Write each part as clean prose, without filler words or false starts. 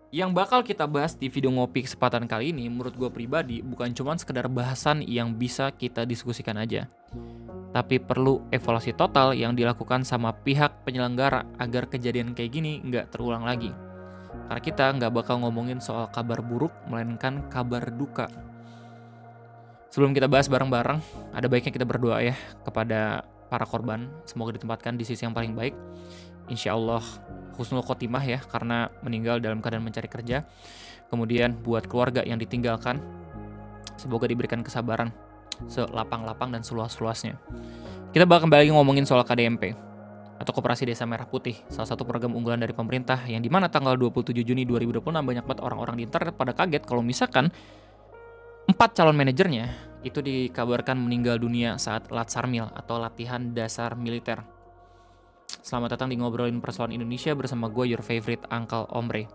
Yang bakal kita bahas di video ngopi kesempatan kali ini menurut gue pribadi bukan cuman sekedar bahasan yang bisa kita diskusikan aja, tapi perlu evaluasi total yang dilakukan sama pihak penyelenggara agar kejadian kayak gini nggak terulang lagi. Karena kita nggak bakal ngomongin soal kabar buruk, melainkan kabar duka. Sebelum kita bahas bareng-bareng, ada baiknya kita berdoa ya kepada para korban. Semoga ditempatkan di sisi yang paling baik. Insya Allah husnul khotimah ya, karena meninggal dalam keadaan mencari kerja. Kemudian buat keluarga yang ditinggalkan, semoga diberikan kesabaran selapang-lapang dan seluas-luasnya. Kita bakal kembali lagi ngomongin soal KDMP atau Koperasi Desa Merah Putih, salah satu program unggulan dari pemerintah yang dimana tanggal 27 Juni 2026 banyak banget orang-orang di internet pada kaget kalau misalkan 4 calon manajernya itu dikabarkan meninggal dunia saat Latsarmil atau latihan dasar militer. Selamat datang di Ngobrolin Persoalan Indonesia bersama gue, your favorite Uncle Omre.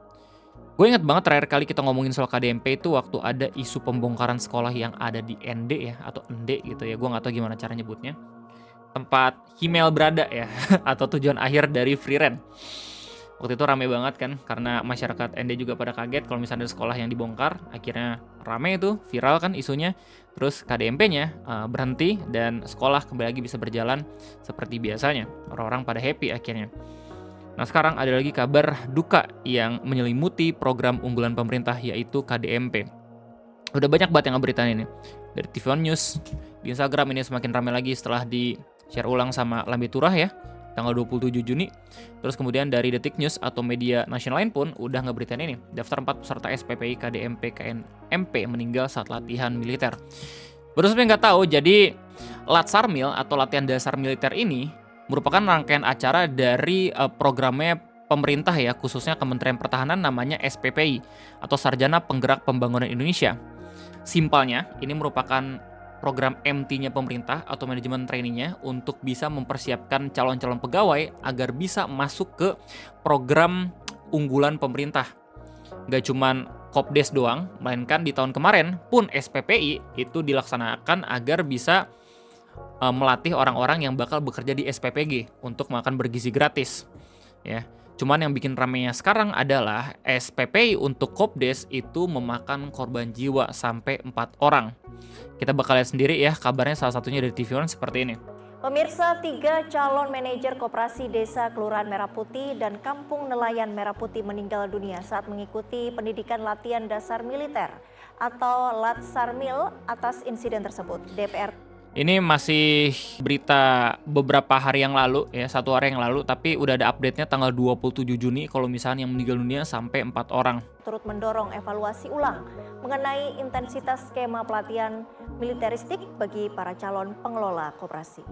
Gue inget banget terakhir kali kita ngomongin soal KDMP itu waktu ada isu pembongkaran sekolah yang ada di ND ya, atau ND gitu ya, gue gak tahu gimana cara nyebutnya. Tempat Himmel berada ya, atau tujuan akhir dari Free Ren. Waktu itu rame banget kan, karena masyarakat ND juga pada kaget kalau misalnya ada sekolah yang dibongkar. Akhirnya rame itu, viral kan isunya. Terus KDMP-nya berhenti dan sekolah kembali lagi bisa berjalan seperti biasanya. Orang-orang pada happy akhirnya. Nah sekarang ada lagi kabar duka yang menyelimuti program unggulan pemerintah yaitu KDMP. Udah banyak banget yang ngeberitain ini. Dari TV One News, di Instagram ini semakin ramai lagi setelah di-share ulang sama Lambe Turah ya, tanggal 27 Juni. Terus kemudian dari Detik News atau media nasional lain pun udah ngeberitain ini. Daftar 4 peserta SPPI KDMP KNMP meninggal saat latihan militer. Baru sampai nggak tahu, jadi Latsarmil atau latihan dasar militer ini merupakan rangkaian acara dari programnya pemerintah ya, khususnya Kementerian Pertahanan namanya SPPI atau Sarjana Penggerak Pembangunan Indonesia. Simpelnya, ini merupakan program MT-nya pemerintah atau manajemen trainee-nya untuk bisa mempersiapkan calon-calon pegawai agar bisa masuk ke program unggulan pemerintah. Gak cuman Kopdes doang, melainkan di tahun kemarin pun SPPI itu dilaksanakan agar bisa melatih orang-orang yang bakal bekerja di SPPG untuk makan bergizi gratis. Ya. Cuman yang bikin ramenya sekarang adalah SPPI untuk Kopdes itu memakan korban jiwa sampai 4 orang. Kita bakal lihat sendiri ya kabarnya, salah satunya dari TV One seperti ini. Pemirsa, 3 calon manajer Koperasi Desa Kelurahan Merah Putih dan Kampung Nelayan Merah Putih meninggal dunia saat mengikuti pendidikan latihan dasar militer atau Latsarmil atas insiden tersebut. DPR Ini masih berita beberapa hari yang lalu ya, 1 hari yang lalu, tapi udah ada update-nya tanggal 27 Juni kalau misalnya yang meninggal dunia sampai 4 orang. turut mendorong evaluasi ulang mengenai intensitas skema pelatihan militeristik bagi para calon pengelola koperasi.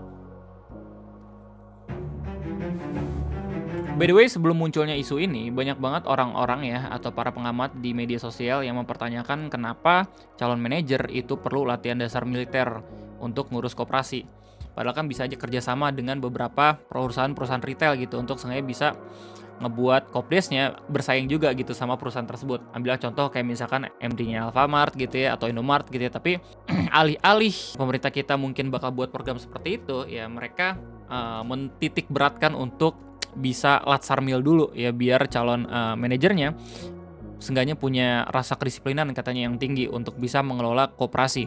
By the way, sebelum munculnya isu ini, banyak banget orang-orang ya atau para pengamat di media sosial yang mempertanyakan kenapa calon manajer itu perlu latihan dasar militer untuk ngurus koperasi. Padahal kan bisa aja kerjasama dengan beberapa perusahaan-perusahaan retail gitu untuk sengaja bisa ngebuat Kopdesnya bersaing juga gitu sama perusahaan tersebut. Ambillah contoh kayak misalkan MD-nya Alfamart gitu ya atau Indomart gitu ya. Tapi alih-alih pemerintah kita mungkin bakal buat program seperti itu, ya mereka mentitik beratkan untuk bisa Latsarmil dulu ya, biar calon manajernya seenggaknya punya rasa kedisiplinan katanya yang tinggi untuk bisa mengelola koperasi.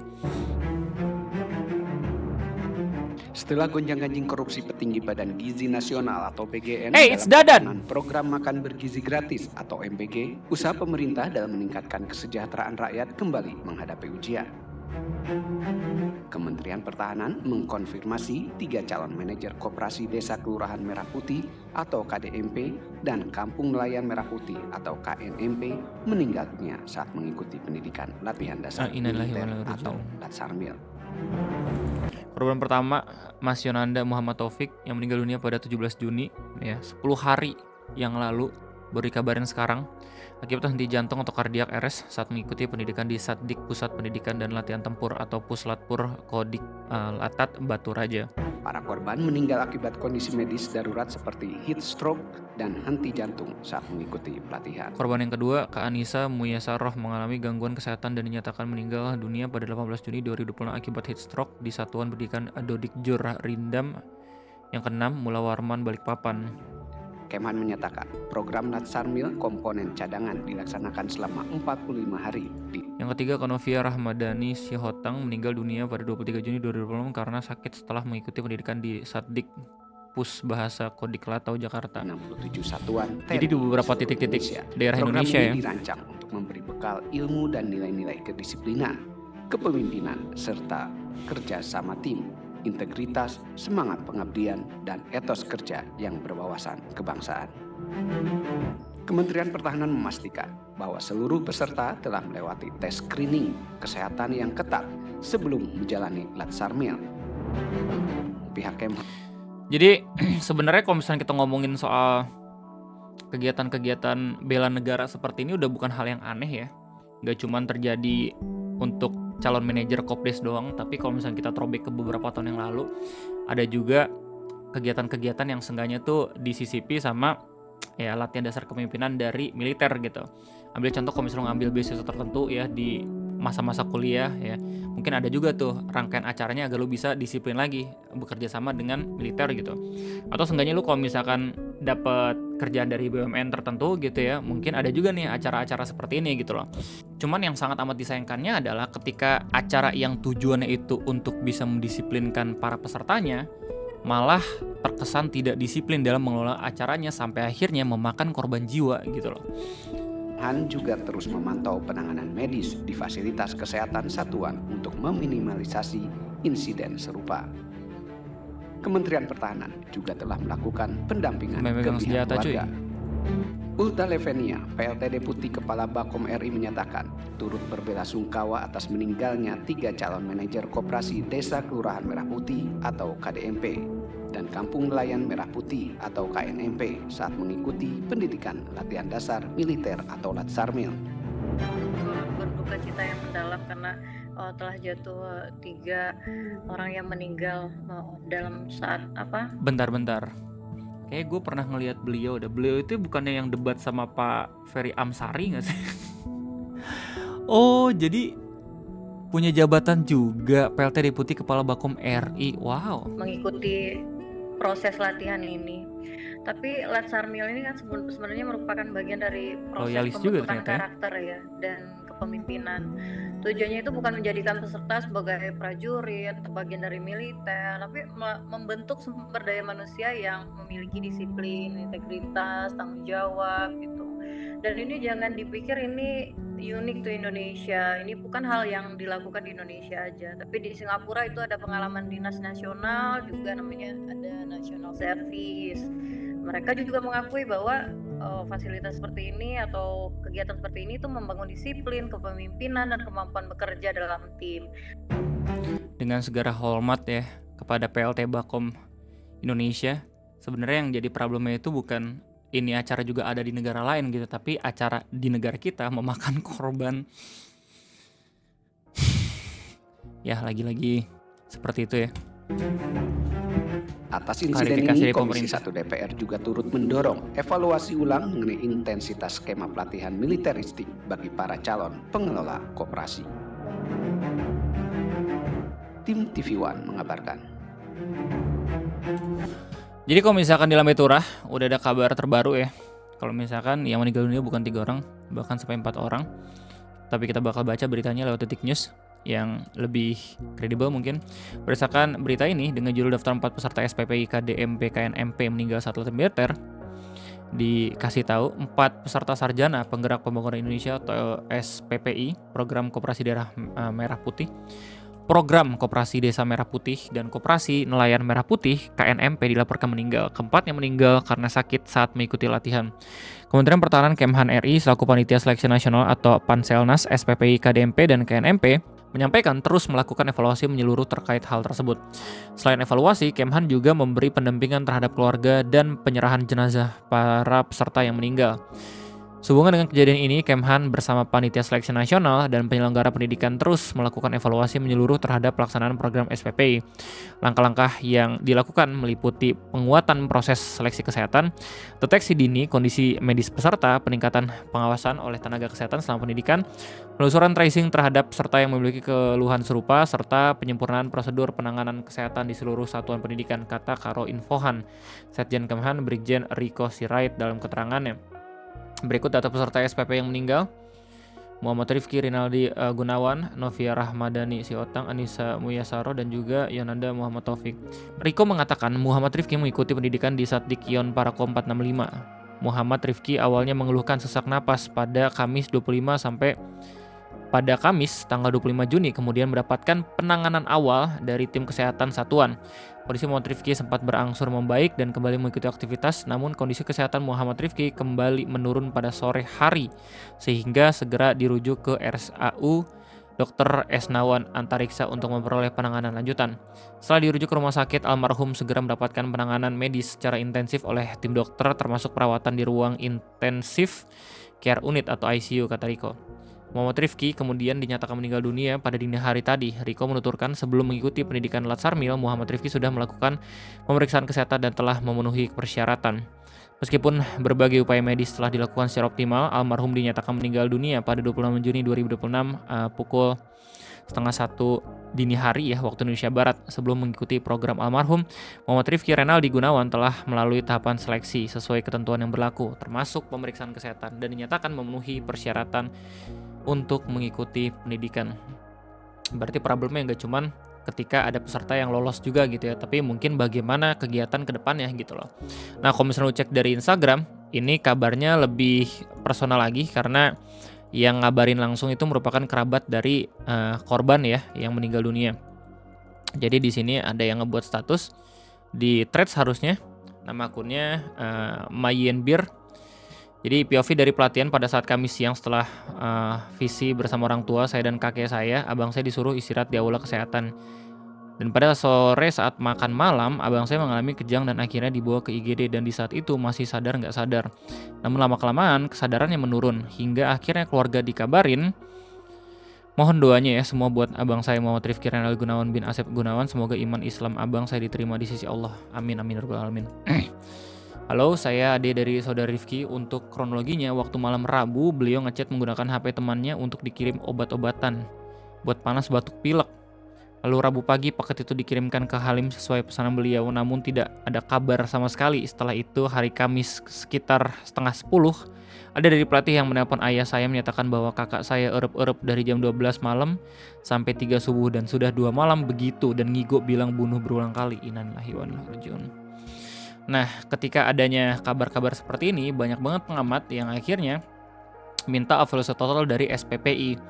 Setelah gonjang-ganjing korupsi petinggi Badan Gizi Nasional atau BGN Hey, it's dalam Dadan. pelaksanaan program makan bergizi gratis atau MBG, usaha pemerintah dalam meningkatkan kesejahteraan rakyat kembali menghadapi ujian. Kementerian Pertahanan mengkonfirmasi 3 calon manajer Koperasi Desa Kelurahan Merah Putih atau KDMP dan Kampung Nelayan Merah Putih atau KNMP meninggal dunia saat mengikuti pendidikan latihan dasar militer atau Latsarmil. Korban pertama, Mas Yonanda Muhammad Taufik yang meninggal dunia pada 17 Juni ya, 10 hari yang lalu, baru dikabarin sekarang akibat henti jantung atau kardiak arrest saat mengikuti pendidikan di Satdik Pusat Pendidikan dan Latihan Tempur atau Puslatpur Kodik Latat Batu Raja. Para korban meninggal akibat kondisi medis darurat seperti heat stroke dan henti jantung saat mengikuti pelatihan. Korban yang kedua, Kak Anissa Muyasaroh mengalami gangguan kesehatan dan dinyatakan meninggal dunia pada 18 Juni 2020 akibat heat stroke di Satuan Pendidikan Dodikjur Rindam yang ke-6 Mula Warman Balikpapan. Kemhan menyatakan program Latsarmil komponen cadangan dilaksanakan selama 45 hari. Yang ketiga, Kanovia Rahmadani Sihotang meninggal dunia pada 23 Juni 2020 karena sakit setelah mengikuti pendidikan di Satdik Pus Bahasa Kodik Latau Jakarta. 67 satuan Jadi di beberapa titik-titik daerah Indonesia program ya. ini dirancang untuk memberi bekal ilmu dan nilai-nilai kedisiplinan, kepemimpinan, serta kerja sama tim, integritas, semangat pengabdian, dan etos kerja yang berwawasan kebangsaan. Kementerian Pertahanan memastikan bahwa seluruh peserta telah melewati tes screening kesehatan yang ketat sebelum menjalani Latsarmil. Pihak Kemhan. Jadi sebenarnya kalau misalnya kita ngomongin soal kegiatan-kegiatan bela negara seperti ini udah bukan hal yang aneh ya. Gak cuma terjadi untuk calon manajer Kopdes doang, tapi kalau misalnya kita throwback ke beberapa tahun yang lalu, ada juga kegiatan-kegiatan yang seenggaknya tuh disisipi sama ya latihan dasar kepemimpinan dari militer gitu. Ambil contoh kalau misalnya ngambil beasiswa tertentu ya di masa-masa kuliah ya, mungkin ada juga tuh rangkaian acaranya agar lu bisa disiplin lagi bekerja sama dengan militer gitu. Atau seenggaknya lu kalau misalkan dapat kerjaan dari BUMN tertentu gitu ya, mungkin ada juga nih acara-acara seperti ini gitu loh. Cuman yang sangat amat disayangkannya adalah ketika acara yang tujuannya itu untuk bisa mendisiplinkan para pesertanya, malah terkesan tidak disiplin dalam mengelola acaranya sampai akhirnya memakan korban jiwa gitu loh. Han juga terus memantau penanganan medis di fasilitas kesehatan satuan untuk meminimalisasi insiden serupa. Kementerian Pertahanan juga telah melakukan pendampingan ke pihak keluarga. Ulta Levenia, PLT Deputi Kepala Bakom RI menyatakan turut berbelasungkawa atas meninggalnya 3 calon manajer Koperasi Desa Kelurahan Merah Putih atau KDMP dan Kampung Nelayan Merah Putih atau KNMP saat mengikuti pendidikan latihan dasar militer atau Latsarmil. Berduka cita yang mendalam karena telah jatuh 3 orang yang meninggal dalam saat apa? Bentar. Kayak gue pernah ngelihat beliau itu bukannya yang debat sama Pak Ferry Amsari nggak sih? Oh, jadi punya jabatan juga PLT Deputi Kepala Bakom RI. Wow. Mengikuti proses latihan ini. Tapi Latsarmil ini kan sebenarnya merupakan bagian dari proses pembentukan karakter ya dan kepemimpinan. Tujuannya itu bukan menjadikan peserta sebagai prajurit atau bagian dari militer, tapi membentuk sumber daya manusia yang memiliki disiplin, integritas, tanggung jawab gitu. Dan ini jangan dipikir ini unik to Indonesia. Ini bukan hal yang dilakukan di Indonesia aja, tapi di Singapura itu ada pengalaman dinas nasional juga namanya ada national service. Mereka juga mengakui bahwa fasilitas seperti ini atau kegiatan seperti ini itu membangun disiplin, kepemimpinan, dan kemampuan bekerja dalam tim. Dengan segala hormat ya kepada PLT Bakom Indonesia, sebenarnya yang jadi problemnya itu bukan ini acara juga ada di negara lain gitu, tapi acara di negara kita memakan korban. Ya lagi-lagi seperti itu ya. Atas insiden ini, Komisi 1 DPR juga turut mendorong evaluasi ulang mengenai intensitas skema pelatihan militeristik bagi para calon pengelola koperasi. Tim TV One mengabarkan. Jadi kalau misalkan di Lambe Turah udah ada kabar terbaru ya. Kalau misalkan yang meninggal dunia bukan 3 orang, bahkan sampai 4 orang. Tapi kita bakal baca beritanya lewat Detik News yang lebih kredibel mungkin. Berdasarkan berita ini, dengan judul daftar 4 peserta SPPI KDMP KNMP meninggal saat latihan militer, dikasih tahu 4 peserta sarjana penggerak pembangunan Indonesia atau SPPI, program Koperasi Daerah Merah Putih, program Koperasi Desa Merah Putih, dan Koperasi Nelayan Merah Putih KNMP dilaporkan meninggal. Keempatnya meninggal karena sakit saat mengikuti latihan. Kementerian Pertahanan Kemhan RI selaku Panitia Seleksi Nasional atau Panselnas SPPI KDMP dan KNMP menyampaikan terus melakukan evaluasi menyeluruh terkait hal tersebut. Selain evaluasi, Kemhan juga memberi pendampingan terhadap keluarga dan penyerahan jenazah para peserta yang meninggal. Sehubungan dengan kejadian ini, Kemhan bersama Panitia Seleksi Nasional dan penyelenggara pendidikan terus melakukan evaluasi menyeluruh terhadap pelaksanaan program SPPI. Langkah-langkah yang dilakukan meliputi penguatan proses seleksi kesehatan, deteksi dini kondisi medis peserta, peningkatan pengawasan oleh tenaga kesehatan selama pendidikan, penelusuran tracing terhadap peserta yang memiliki keluhan serupa, serta penyempurnaan prosedur penanganan kesehatan di seluruh satuan pendidikan, kata Karo Infohan Setjen Kemhan Brigjen Riko Sirait dalam keterangannya. Berikut data peserta SPP yang meninggal: Muhammad Rifki Rinaldi Gunawan, Novia Rahmadani Siotang, Anissa Muyasaro, dan juga Yonanda Muhammad Taufik. Riko mengatakan Muhammad Rifki mengikuti pendidikan di Satdik Yon Parakom 465. Muhammad Rifki awalnya mengeluhkan sesak napas pada Kamis 25 sampai pada Kamis tanggal 25 Juni, kemudian mendapatkan penanganan awal dari tim kesehatan satuan. Kondisi Muhammad Rifki sempat berangsur membaik dan kembali mengikuti aktivitas, namun kondisi kesehatan Muhammad Rifki kembali menurun pada sore hari sehingga segera dirujuk ke RSAU Dr. Esnawan Antariksa untuk memperoleh penanganan lanjutan. Setelah dirujuk ke rumah sakit, almarhum segera mendapatkan penanganan medis secara intensif oleh tim dokter, termasuk perawatan di ruang intensif care unit atau ICU, kata Riko. Muhammad Rifki kemudian dinyatakan meninggal dunia pada dini hari tadi. Riko menuturkan sebelum mengikuti pendidikan Latsarmil, Muhammad Rifki sudah melakukan pemeriksaan kesehatan dan telah memenuhi persyaratan. Meskipun berbagai upaya medis telah dilakukan secara optimal, almarhum dinyatakan meninggal dunia pada 26 Juni 2026 pukul 12:30 dini hari waktu Indonesia Barat. Sebelum mengikuti program almarhum, Muhammad Rifki Renaldi Gunawan telah melalui tahapan seleksi sesuai ketentuan yang berlaku, termasuk pemeriksaan kesehatan, dan dinyatakan memenuhi persyaratan untuk mengikuti pendidikan. Berarti problemnya nggak cuman ketika ada peserta yang lolos juga gitu ya, tapi mungkin bagaimana kegiatan ke depannya gitu loh. Nah, kalau misalnya lu cek dari Instagram, ini kabarnya lebih personal lagi karena yang ngabarin langsung itu merupakan kerabat dari korban ya yang meninggal dunia. Jadi di sini ada yang ngebuat status di Threads harusnya, nama akunnya Mayenbir. Jadi POV dari pelatihan pada saat Kamis siang setelah visi bersama orang tua saya dan kakek saya, abang saya disuruh istirahat di aula kesehatan. Dan pada sore saat makan malam, abang saya mengalami kejang dan akhirnya dibawa ke IGD, dan di saat itu masih sadar nggak sadar. Namun lama-kelamaan kesadarannya menurun hingga akhirnya keluarga dikabarin. Mohon doanya ya semua buat abang saya Muhammad Rifki Renaldi Gunawan bin Asep Gunawan, semoga iman Islam abang saya diterima di sisi Allah. Amin amin rabbal alamin. Halo, saya Ade dari saudara Rifki. Untuk kronologinya, waktu malam Rabu beliau ngechat menggunakan HP temannya untuk dikirim obat-obatan buat panas batuk pilek. Lalu Rabu pagi paket itu dikirimkan ke Halim sesuai pesanan beliau, namun tidak ada kabar sama sekali. Setelah itu hari Kamis sekitar 9:30, ada dari pelatih yang menelpon ayah saya menyatakan bahwa kakak saya erup-erup dari jam 12 malam sampai 3 subuh dan sudah 2 malam begitu, dan ngigo bilang bunuh berulang kali. Innalillahi wa inna ilaihi raji'un. Nah, ketika adanya kabar-kabar seperti ini, banyak banget pengamat yang akhirnya minta evaluasi total dari SPPI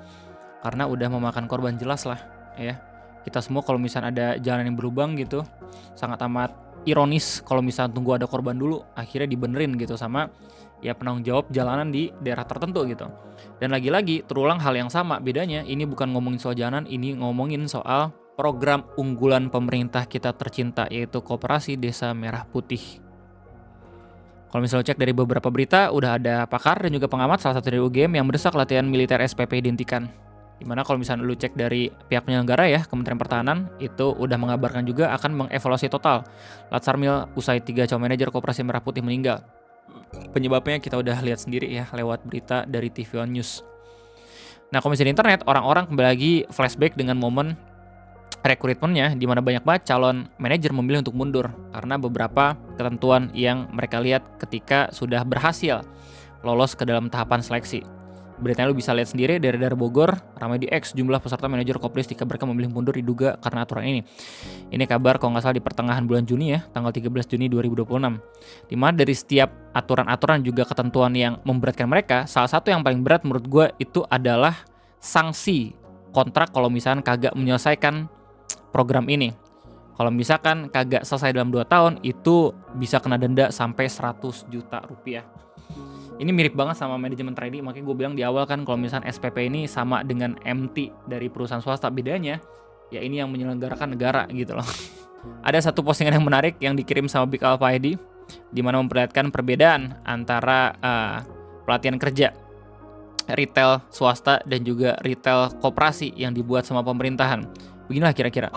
karena udah memakan korban jelas lah ya. Kita semua kalau misalnya ada jalan yang berlubang gitu, sangat amat ironis kalau misalnya tunggu ada korban dulu, akhirnya dibenerin gitu sama ya penanggung jawab jalanan di daerah tertentu gitu. Dan lagi-lagi terulang hal yang sama, bedanya ini bukan ngomongin soal jalanan, ini ngomongin soal program unggulan pemerintah kita tercinta, yaitu Koperasi Desa Merah Putih. Kalau misalnya cek dari beberapa berita, udah ada pakar dan juga pengamat, salah satu dari UGM, yang mendesak latihan militer SPP dihentikan. Dimana kalau misalnya lu cek dari pihak penyelenggara ya, Kementerian Pertahanan, itu udah mengabarkan juga akan mengevaluasi total Latsarmil usai 3 calon manajer Koperasi Merah Putih meninggal. Penyebabnya kita udah lihat sendiri ya lewat berita dari TV One News. Nah, kalau misalnya di internet, orang-orang kembali lagi flashback dengan momen rekrutmennya, di mana banyak banget calon manajer memilih untuk mundur karena beberapa ketentuan yang mereka lihat ketika sudah berhasil lolos ke dalam tahapan seleksi. Beritanya lu bisa lihat sendiri dari daerah Bogor, ramai di X, jumlah peserta manajer Koplis dikabarkan memilih mundur diduga karena aturan ini. Ini kabar kalau nggak salah di pertengahan bulan Juni ya, tanggal 13 Juni 2026. Di mana dari setiap aturan-aturan juga ketentuan yang memberatkan mereka, salah satu yang paling berat menurut gue itu adalah sanksi kontrak kalau misalnya kagak menyelesaikan program ini. Kalau misalkan kagak selesai dalam 2 tahun, itu bisa kena denda sampai 100 juta rupiah. Ini mirip banget sama manajemen trading, makanya gue bilang di awal kan kalau misalkan SPP ini sama dengan MT dari perusahaan swasta, bedanya ya ini yang menyelenggarakan negara gitu loh. Ada satu postingan yang menarik yang dikirim sama Big Alpha ID, di mana memperlihatkan perbedaan antara pelatihan kerja, retail swasta, dan juga retail koperasi yang dibuat sama pemerintahan. Beginilah kira-kira.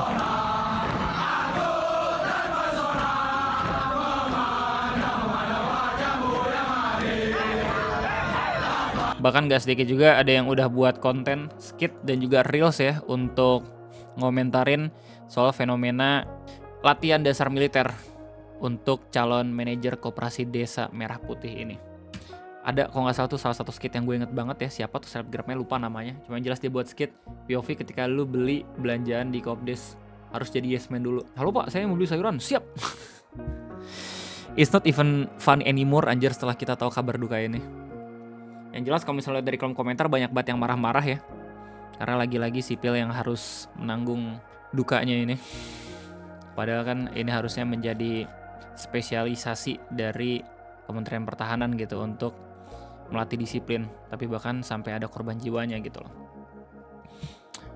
Bahkan gak sedikit juga ada yang udah buat konten, skit, dan juga reels ya untuk ngomentarin soal fenomena latihan dasar militer untuk calon manajer koperasi desa Merah Putih ini. Ada kalau nggak salah tuh salah satu skit yang gue inget banget ya, siapa tuh selebgramnya lupa namanya, cuma jelas dia buat skit POV ketika lu beli belanjaan di Kopdes harus jadi yes man dulu. Halo pak, saya mau beli sayuran, siap. It's not even fun anymore anjir setelah kita tahu kabar duka ini. Yang jelas kalau misalnya dari kolom komentar banyak banget yang marah-marah ya, karena lagi-lagi sipil yang harus menanggung dukanya ini. Padahal kan ini harusnya menjadi spesialisasi dari Kementerian Pertahanan gitu untuk melatih disiplin, tapi bahkan sampai ada korban jiwanya gitu loh.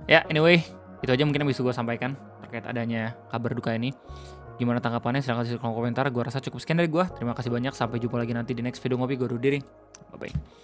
Ya anyway, itu aja mungkin yang bisa gue sampaikan terkait adanya kabar duka ini. Gimana tanggapannya? Silahkan tulis di kolom komentar. Gue rasa cukup sekian dari gue. Terima kasih banyak. Sampai jumpa lagi nanti di next video ngopi. Gue Rudy. Bye bye.